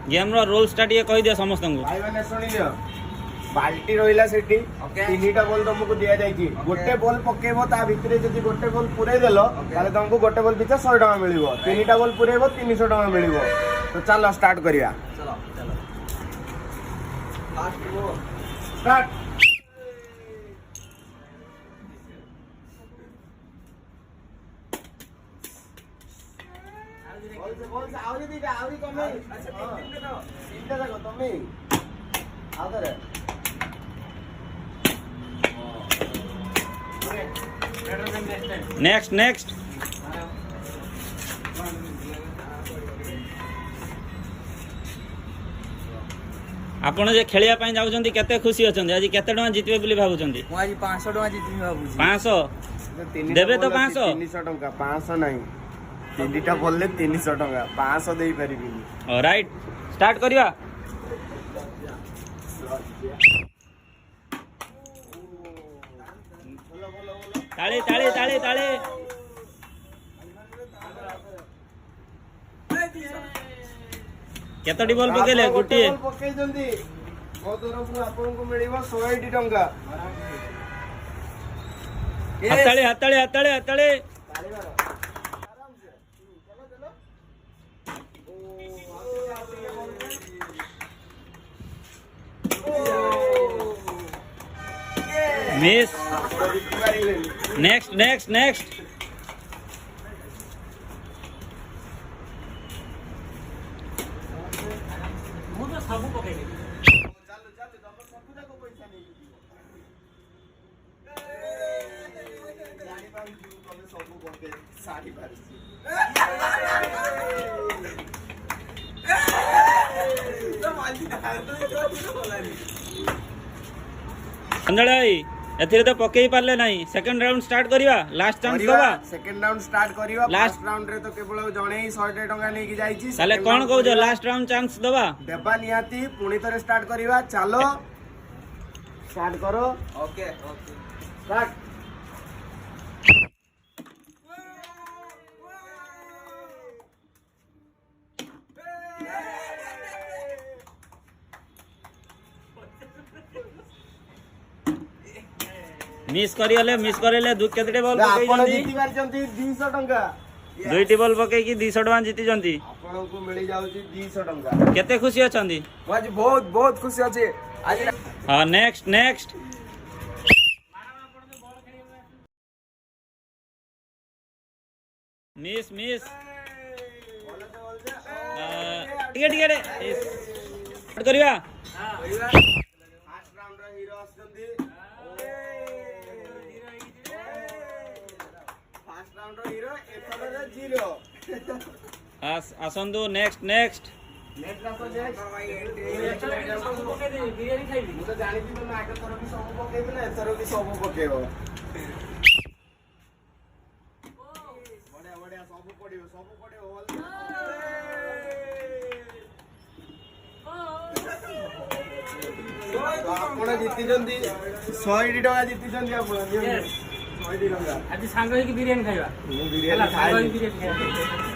game रो rule start ये कहि दियो समस्त को भाई माने सुनि लियो बाल्टी रहिला सेठी तीनटा बॉल तुमको दिया जाई छी गोटे बॉल पकेबो ता भितरे जदी गोटे बॉल पुरै देलो ताले तुमको गोटे बॉल पिछा 100 टका मिलिबो तीनटा बॉल पुरैबो 300 टका मिलिबो तो चलो स्टार्ट करिया चलो चलो फास्ट गो स्टार्ट बोल से आवरी दीटा आवरी कमे अच्छा तीनटा देखो तमे आदरे नेक्स्ट नेक्स्ट आपण जे खेलिया पई जाउछंती केते खुशी अछंती आज केते टका जितबे बोली भाबुछंती मु आज 500 टका जितबी भाबुछी 500 देबे तो 500 300 टका 500 नहीं तीनटा बोलले 300 टका 500 देई परिबी ऑलराइट स्टार्ट करिवा ताळे ताळे ताळे ताळे केतडी बॉल पकेले गुटी पके जंदी ओ तरफ आपन को मिलिबो 180 टका हताळे हताळे हताळे हताळे ताली मारो आराम से चलो चलो मिस नेक्स्ट नेक्स्ट नेक्स्ट मु तो सब पकेली चालू चालू तम सब जाको पैसा नहीं जानी पाऊ तमे सब पके साड़ी पारसी तो मालती धार तो बोलानी अंजळाई एथिरे तो पकेई पारले नाही सेकंड राउंड स्टार्ट करिवा लास्ट चांस दबा सेकंड राउंड स्टार्ट करिवा लास्ट राउंड रे तो केवल जणे ही 100 टका नै कि जाई छी ताले कोन कहू जो लास्ट राउंड चांस दबा देबा नियाती पुणी तरे स्टार्ट करिवा चलो स्टार्ट करो ओके ओके स्टार्ट मिस करेले दु केते बॉल पकेई आपण जंती जीती पारचंती 200 टका दुईटी बॉल पकेई की 200 टका जीती जंती आपण को मिली जाउची 200 टका केते खुशी अछंती आज बहुत बहुत खुशी अछि आज हां नेक्स्ट नेक्स्ट मिस मिस टिके टिके स्टार्ट करिवा फर्स्ट राउंड रे हीरो असजंती फर्स्ट राउंड रे हीरो एथर रे जीरो आसंदु नेक्स्ट नेक्स्ट नेक्स्ट आसो बिरयानी खाइबी मु तो जानि छी तुम आगे थरो भी सब पकेबे ना एथरो भी सब पकेबो बड़े बड़े सब पडियो आपण जीती जंदी 100 टका जीती जंदी आपण 100 टका आज सांग कि बिरयानी खाइबा बिरयानी खाइ बिरयानी